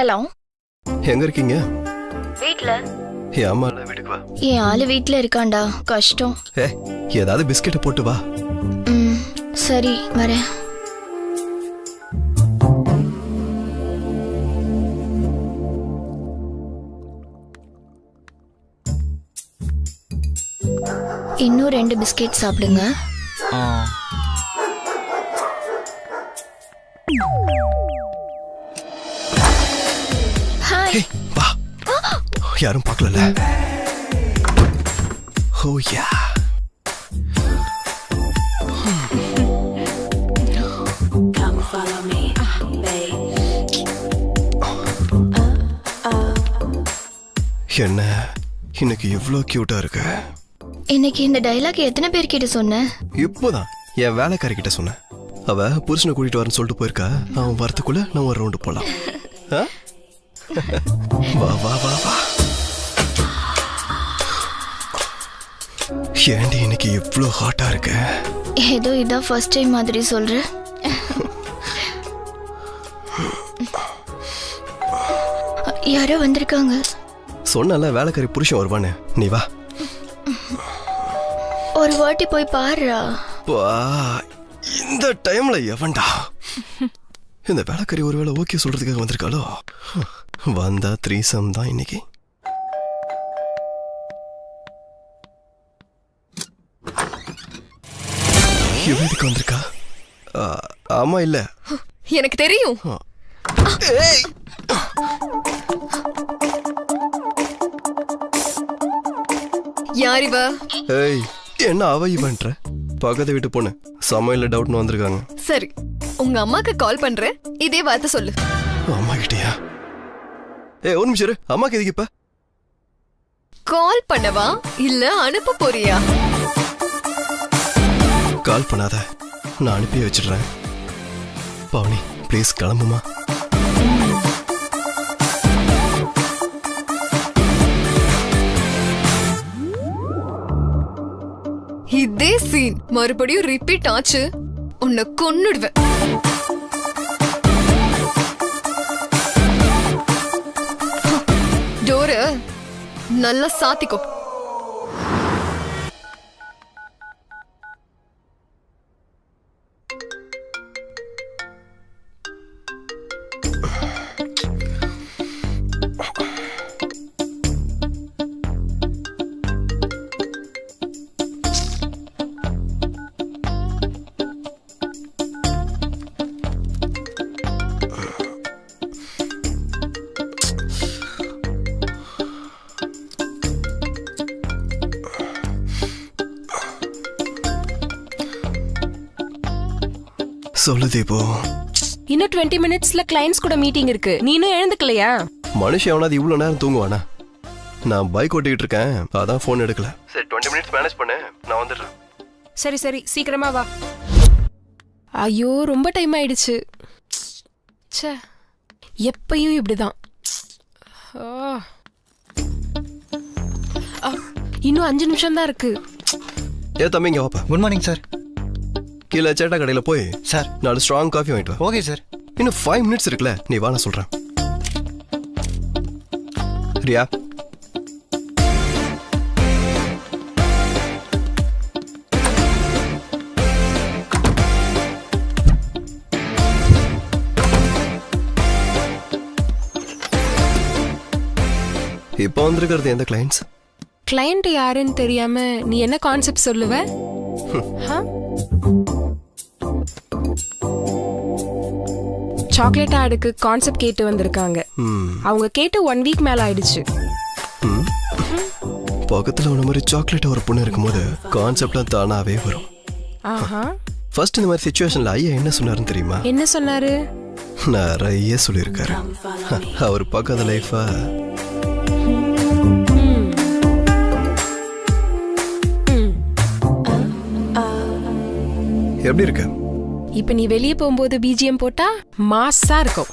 Hello, எங்க இருக்கீங்க? வீட்ல. என் அம்மா வீட்டுக்கு வா. என் ஆளு வீட்ல இருக்காண்டா, கஷ்டம். ஏதாவது பிஸ்கெட்டை போட்டு வா. சரி வரேன். இன்னும் 2 பிஸ்கெட் சாப்பிடுங்க. ஹாய். வா. யாரும் பார்க்கல. ஓ யா. என்ன இன்னைக்கு இவ்ளோ கியூட்டா இருக்கு? இன்னைக்கு இந்த டயலாக் எத்தனை பேர் கிட்ட சொன்ன? இப்போதான் என் வேலைக்காரி கிட்ட சொன்னேன். அவ புருஷனை கூட்டிட்டு வரேன்னு சொல்லிட்டு போயிருக்கா. அவன் வரத்துக்குள்ள நான் ஒரு ரவுண்டு போலாம். வா வா வா வா. ஏண்டி இன்னைக்கு இவ்ளோ ஹாட்டா இருக்கு? ஏதோ இதான் ஃபர்ஸ்ட் டைம் மாதிரி சொல்ற. யாரோ வந்திருக்காங்க. சொன்னல வேலைக்காரி புருஷன் வருவான்னு. நீ வா. ஒரு வாட்டி போய் பாருடா. இந்த டைம்ல எவன்டா? இந்த வேலைக்காரி ஒருவேளை ஓகே சொல்றதுக்காக வந்திருக்காளோ? வந்தா த்ரீசம் தான் இன்னைக்கு. எதுக்கு வந்திருக்கா? ஆமா இல்ல எனக்கு தெரியும். யார் இவ? ஏய், என்ன அவ இவன்ற? பக்கத்து வீட்டு பொண்ணு. சமையல்ல டவுட்னு வந்திருக்காங்க. சரி, உங்க அம்மாக்கு கால் பண்றேன். இதே வார்த்தை சொல்லு. அம்மா கிட்டயா? ஒரு நிமிஷம் இரு. அம்மாக்கு எதுக்கு இப்ப கால் பண்ணவா இல்ல அனுப்ப போறியா? கால் பண்ணாத, நான் அனுப்பி வச்சிடுறேன். பவுனி ப்ளீஸ் கிளம்புமா. இதே சீன் மறுபடியும் ரிப்பீட் ஆச்சு, உன்னை கொன்னுடுவேன். டோர நல்லா சாத்திக்கோ. சொல்லு தீபு. இன்னும் 20 மினிட்ஸ்ல கிளையன்ட்ஸ் கூட மீட்டிங் இருக்கு. நீ இன்னும் எழுந்துக்கலையா? மனுஷன் எவனாவது இவ்வளவு நேரம் தூங்குவானா? நான் பைக் ஓட்டிக்கிட்டு இருக்கேன், அதான் போன் எடுக்கல. சரி 20 மினிட்ஸ் மேனேஜ் பண்ணு, நான் வந்துடுறேன். சரி சரி, சீக்கிரமா வா. ஐயோ ரொம்ப டைம் ஆயிடுச்சு. ச்சே, எப்பயும் இப்படிதான். இன்னும் 5 நிமிஷம் தான் இருக்கு. தம்பி இங்க வாப்பா. Good morning sir. கீழே சேட்டா கடையில் போய் சார் 4 ஸ்ட்ராங் காஃபி வாங்கிட்டு வா. Okay sir. இன்னும் 5 மினிட்ஸ் இருக்குல்ல, நீ வா, நான் சொல்றேன். ரியா, இப்போ வந்திருக்கிறது எந்த கிளையன்ட்ஸ்? கிளையண்ட் யாருன்னு தெரியாம நீ என்ன கான்செப்ட் சொல்லுவ? சாக்லேட் ஆடுக்கு கான்செப்ட் கேட்டு வந்திருக்காங்க. அவங்க கேட்டு 1 வீக் மேல ஆயிடுச்சு. பக்கத்துல ஒரு மாதிரி சாக்லேட் ஒரு பொண்ணு இருக்கும்போது கான்செப்ட்லாம் தானாவே வரும். ஃபர்ஸ்ட் இந்த மாதிரி சிச்சுவேஷன்ல ஐயா என்ன சொன்னாருன்னு தெரியுமா? என்ன சொன்னாரு? நிறைய சொல்லியிருக்காரு. அவர் பக்கத்து லைஃபா எப்படி இருக்கு? இப்ப நீ வெளியே போகும்போது பிஜிஎம் போட்டா மாஸா இருக்கும்.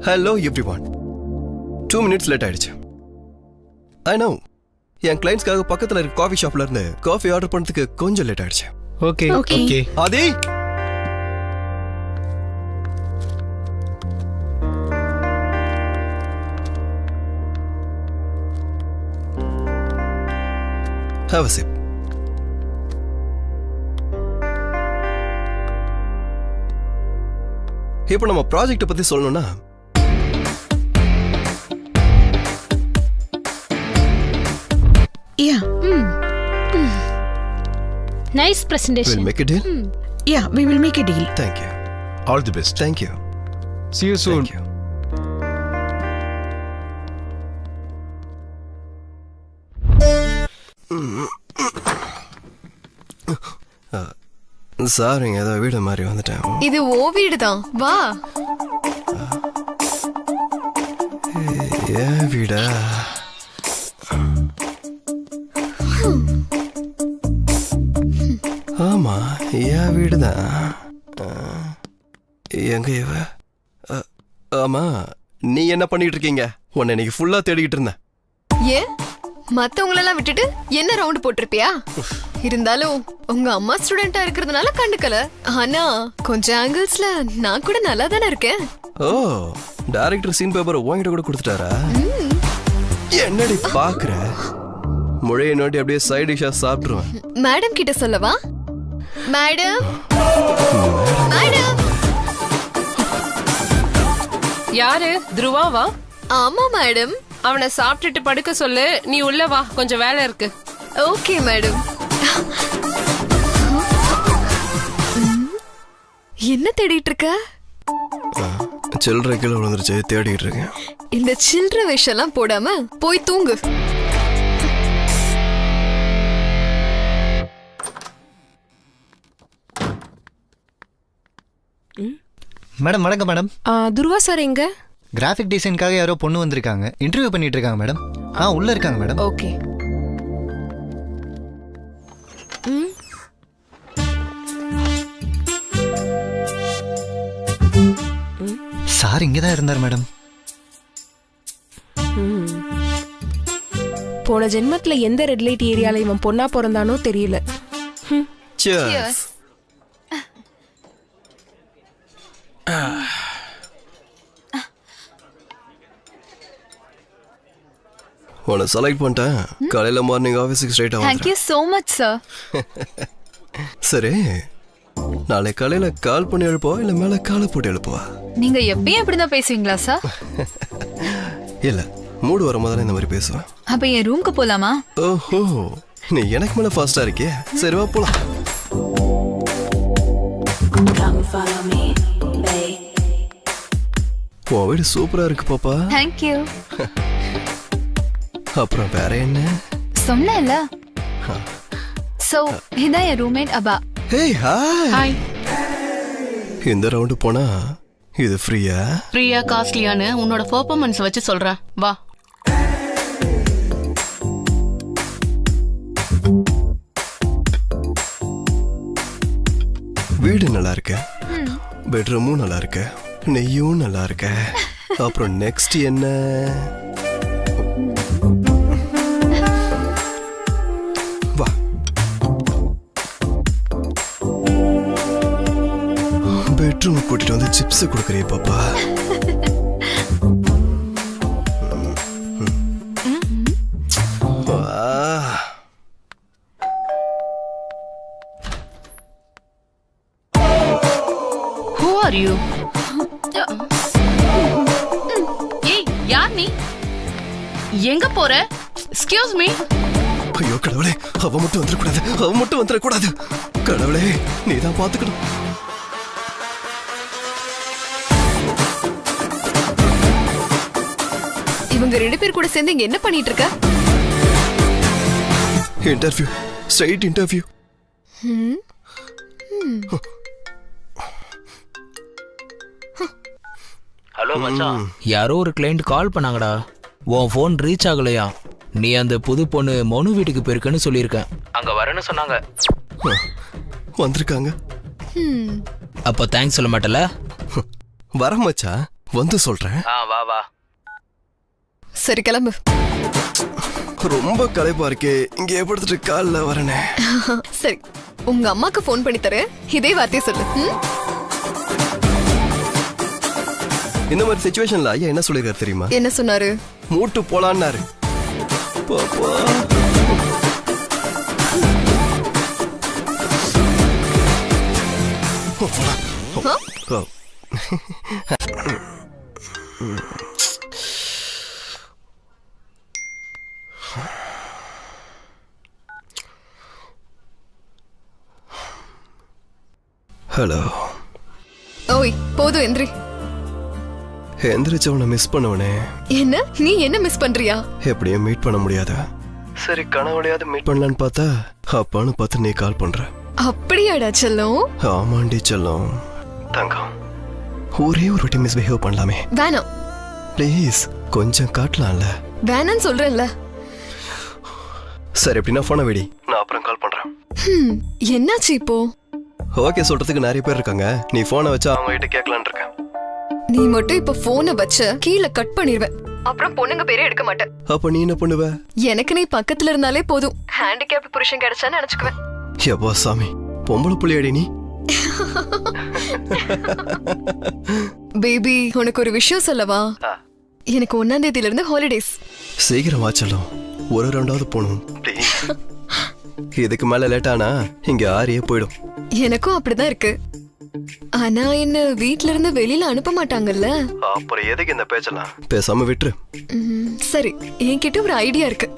ஹலோ எவ்ரிவான் 2 மினிட்ஸ் லேட் ஆயிடுச்சு. ஐ நோ என் கிளைண்ட்ஸ்க்காக பக்கத்துல இருக்க காஃபி ஷாப்ல இருந்து காஃபி ஆர்டர் பண்ணதுக்கு கொஞ்சம் லேட் ஆயிடுச்சு. Okay Okay. Okay Aadhi have a sip. இப்போ நம்ம ப்ராஜெக்ட் பத்தி சொல்லணும்னா Yeah, Nice presentation. we'll make a deal. yeah, we will make a deal. Thank you. All the best. Thank you. See you soon. Thank you. Sir இங்க ஏதோ வீடு மாதிரி வந்துட்டேன். இது ஓ வீடுதான், வா. ஏன் வீடா? ஆமா என் வீடுதான். எங்க இவ? ஆமா நீ என்ன பண்ணிட்டு இருக்கீங்க? உன்னை இன்னைக்கு ஃபுல்லா தேடிக்கிட்டு இருந்தேன். ஏன் மத்தவங்களெல்லாம் விட்டுட்டு என்ன ரவுண்ட் போட்டிருப்பியா? இருந்தாலும் உங்க அம்மா ஸ்டூடெண்டா இருக்கிறதுனால கண்டுக்கல. ஆனா கொஞ்சம் ஆங்கிள்ஸ்ல நான் கூட நல்லா தானே இருக்கேன். ஓ டைரக்டர் சீன் பேப்பர் உன்கிட்ட கூட கொடுத்துட்டாரா? என்னடி பாக்குற? முழைய நோட்டி அப்படியே சைட் டிஷ்ஷா சாப்பிட்டுருவேன். மேடம் கிட்ட சொல்லவா? Madam madam. யாரு? துருவாவா? ஆமா மேடம். அவனை சாப்பிட்டுட்டு படுக்க சொல்லு. நீ உள்ள வா, கொஞ்சம் வேலை இருக்கு. Okay madam. என்ன தேடிட்டு இருக்க? சில்லறை கீழே விழுந்துருச்சு, தேடிட்டு இருக்கேன். இந்த சில்லற விஷயம்லாம் போடாம போய் தூங்கு. மேடம் வணக்கம் மேடம். துருவா சார் எங்க? கிராஃபிக் டிசைனுக்காக யாரோ பொண்ணு வந்திருக்காங்க, இன்டர்வியூ பண்ணிட்டு இருக்காங்க மேடம். உள்ள இருக்காங்க மேடம். ஓகே. சார் இங்கே தான் இருந்தார் மேடம். போன ஜென்மத்துல எந்த ரெட் லைட் ஏரியால இவன் பொண்ணா பிறந்தானோ தெரியல. Cheers. உன்னை செலக்ட் பண்ணிட்டேன். காலையில மார்னிங் ஆஃபீஸுக்கு ஸ்ட்ரைட்டாக Thank you so much sir. சரி நாளை காலையில கால் பண்ணி எழுப்பவா இல்ல மேல காலை போட்டு எழுப்பவா? நீங்க எப்பயும் இப்படிதான் பேசுவீங்களா சார்? இல்ல மூடு வர மாதிரி இந்த மாதிரி பேசுவேன். அப்ப என் ரூம்க்கு போலாமா? ஓஹோ நீ எனக்கு மேல ஃபாஸ்டா இருக்கியே. சரி வா போலாம். உன் வீடு சூப்பரா இருக்கு பாப்பா. Thank you. அப்புறம் வேற என்ன? சொன்னேன்ல. சோ இதான் என் roommate Abha. Hey hi. Hi. இந்த ரவுண்டு போனா இது ஃப்ரீயா? ஃப்ரீயா காஸ்ட்லியான்னு உன்னோட பெர்ஃபார்மன்ஸ் வச்சு சொல்றேன், வா. வீடு நல்லா இருக்கு, பெட்ரூமும் நல்லா இருக்கு, நெய்யும் நல்லா இருக்கு. அப்புறம் நெக்ஸ்ட் என்ன? வா பெட்ரூம் கூட்டிட்டு வந்து சிப்ஸ் கொடுக்குறிய பாப்பா. Who are you? ஏய் யார் நீ? எங்க போற? Excuse me. ஐயோ கடவுளே, அவ மட்டும் வந்துடக்கூடாது, அவ மட்டும் வந்துடக்கூடாது. கடவுளே நீதான் பாத்துக்கணும். இவங்க 2 பேர் கூட சேர்ந்து இங்க என்ன பண்ணிட்டு இருக்க? Interview, straight interview. ஹலோ மச்சான், யாரோ ஒரு கிளைண்ட் கால் பண்ணாங்கடா. உன் ஃபோன் ரீச் ஆகலையா? நீ அந்த புது பொண்ணு மனு வீட்டுக்கு போயிருக்கன்னு சொல்லியிருக்கேன். அங்க வரேன்னு சொன்னாங்க. வந்திருக்காங்க. அப்ப தேங்க்ஸ் சொல்ல மாட்டல? வர மச்சான், வந்து சொல்றேன். வா வா. சரி கிளம்பு. ரொம்ப களைப்பா இருக்கே, இங்க படுத்துட்டு கால்ல வரனே. சரி, உங்க அம்மாக்கு ஃபோன் பண்ணி தரேன், இதே வார்த்தையை சொல்லு. இந்த மாதிரி சிச்சுவேஷன்ல ஐயா என்ன சொல்லிருக்காரு தெரியுமா? என்ன சொன்னாரு? மூட்டு போலான்னாரு. பாப்பா ஹலோ. ஓய் போதும் எந்திரி. எந்திரிச்சவனை மிஸ் பண்ணுவனே. என்ன நீ என்ன மிஸ் பண்றியா? எப்படியும் மீட் பண்ண முடியாதா? சரி கனவுலையாவது மீட் பண்ணலான்னு பார்த்தா அப்பான்னு பார்த்து நீ கால் பண்ற. அப்படியாடா செல்லம்? ஆமாண்டி செல்லம். தங்கம், ஒரே ஒரு வாட்டி மிஸ்பிஹேவ் பண்ணலாமே? வேணாம் ப்ளீஸ், கொஞ்சம் காட்டலாம்ல? வேணான்னு சொல்றேன்ல. சரி எப்படின்னா போனை வெடி, நான் அப்புறம் கால் பண்றேன். என்னாச்சு இப்போ? ஓகே சொல்றதுக்கு நிறைய பேர் இருக்காங்க, நீ போனை வச்சா அவங்க கிட்ட கேட்கலான்னு இருக்கேன். நீ மட்டும் இப்ப போனை வச்ச கீழே கட் பண்ணிடுவேன், அப்புறம் பொண்ணுங்க பேரே எடுக்க மாட்டேன். அப்ப நீ என்ன பண்ணுவ? எனக்கு நீ பக்கத்துல இருந்தாலே போதும், ஹேண்டிகேப்ட் புருஷன் கிடைச்சான்னு நினைச்சுக்குவேன். எப்பா சாமி, பொம்பளை புள்ளியாடி நீ. பேபி, உனக்கு ஒரு விஷயம் சொல்லவா? எனக்கு 1ஆம் தேதியில இருந்து ஹாலிடேஸ். சீக்கிரம் வாச்சலாம், ஒரு ரெண்டாவது போகணும். இதுக்கு மேல லேட்டானா இங்க ஆரியே போயிடும். எனக்கும் அப்படிதான் இருக்கு. ஆனா என்ன வீட்ல இருந்து வெளியில அனுப்ப மாட்டாங்கல்ல. அப்புறம் எதுக்கு இந்த பேச்செல்லாம்? பேசாம விட்டுரு. சரி, என்கிட்ட ஒரு ஐடியா இருக்கு.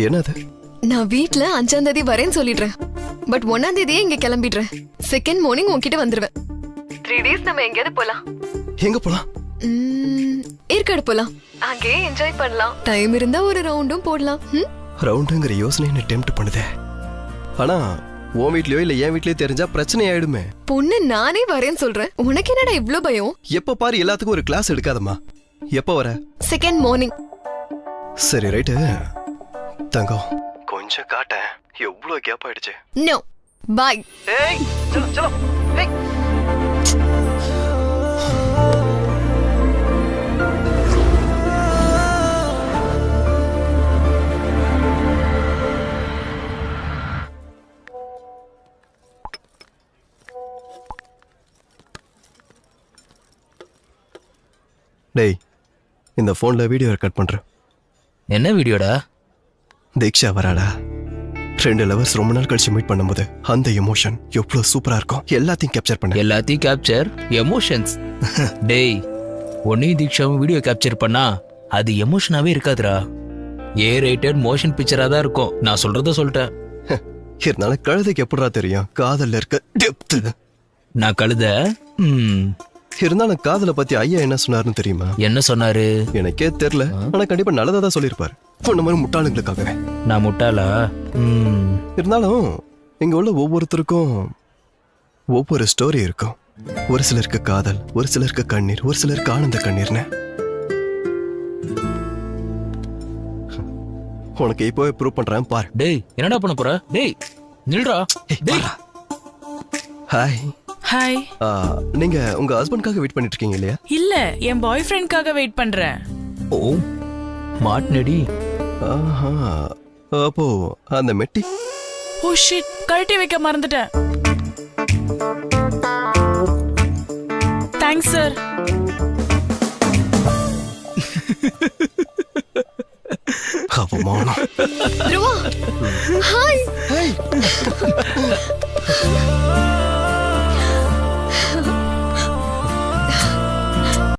என்னது? நான் வீட்ல 5ஆம் தேதி வரேன்னு சொல்லிடுறேன், பட் 1ஆம் தேதியே இங்க கிளம்பிடுறேன். செகண்ட் மார்னிங் உன்கிட்ட வந்துருவேன். 3 டேஸ் நம்ம எங்கேயாவது போலாம். எங்க போலாம்? ஏற்காடு போலாம், அங்கேயே என்ஜாய் பண்ணலாம். டைம் இருந்தா ஒரு ரவுண்டும் போடலாம். ரவுண்டுங்கிற யோசனை என்ன டெம்ப்ட் பண்ணுதே. ஆனா உன் வீட்லயோ இல்ல என் வீட்லயோ தெரிஞ்சா பிரச்சனை ஆயிடுமே. பொண்ணு நானே வரேன்னு சொல்றேன், உனக்கு என்னடா இவ்ளோ பயம்? எப்ப பாரு எல்லாத்துக்கும் ஒரு கிளாஸ் எடுக்காதம்மா. எப்ப வர? Second morning. சரி ரைட்டு. தங்கம், கொஞ்சம் காட்ட, எவ்வளவு கேப் ஆயிடுச்சு. No bye. ஏய் சலோ சலோ. ஏய் டேய், இந்த போன்ல வீடியோ ரெக்கார்ட் பண்றேன். என்ன வீடியோடா? தீக்ஷா வராடா. 2 லவர்ஸ் ரொம்ப நாள் கழிச்சு மீட் பண்ணும்போது அந்த எமோஷன் எவ்வளவு சூப்பரா இருக்கும். எல்லாத்தையும் கேப்சர் பண்ண. எல்லாத்தையும் கேப்சர் எமோஷன்ஸ்? டேய், ஒன்னையும் தீக்ஷாவும் வீடியோ கேப்சர் பண்ணா அது எமோஷனாவே இருக்காதுடா. ரேட்டட் மோஷன் பிக்சரா தான் இருக்கும். நான் சொல்றத சொல்லிட்டேன். இருந்தாலும் கழுதைக்கு எப்படா தெரியும் காதல்ல இருக்க டெப்த்? நான் கழுத. இருந்தாலும் காதலை பத்தி ஐயா என்ன சொன்னாருன்னு தெரியுமா? என்ன சொன்னாரு? எனக்கே தெரியல, ஆனா கண்டிப்பா நல்லதா தான் சொல்லியிருப்பாரு. பொண்ணு மாதிரி முட்டாளுங்களுக்காகவே. நான் முட்டாளா? இருந்தாலும் இங்க உள்ள ஒவ்வொருத்தருக்கும் ஒவ்வொரு ஸ்டோரி இருக்கும். ஒரு சிலருக்கு காதல், ஒரு சிலருக்கு கண்ணீர், ஒரு சிலருக்கு ஆனந்த கண்ணீர்னு. உனக்கு இப்போவே ப்ரூவ் பண்றேன் பாரு. டேய், என்னடா பண்ண போற? டேய் நில்றா. டேய் ஹாய். ஹாய். நீங்க உங்க ஹஸ்பண்ட்காக வெயிட் பண்ணிட்டு இருக்கீங்க இல்லையா? இல்ல, என் பாய் ஃப்ரெண்ட்காக வெயிட் பண்றேன். ஓ மாட்னடி. ஆஹா, அப்போ அந்த மெட்டி. ஓ ஷிட், கழட்டி வைக்க மறந்துட்டேன். Thanks sir. அவமானம். த்ருவா, ஹாய்.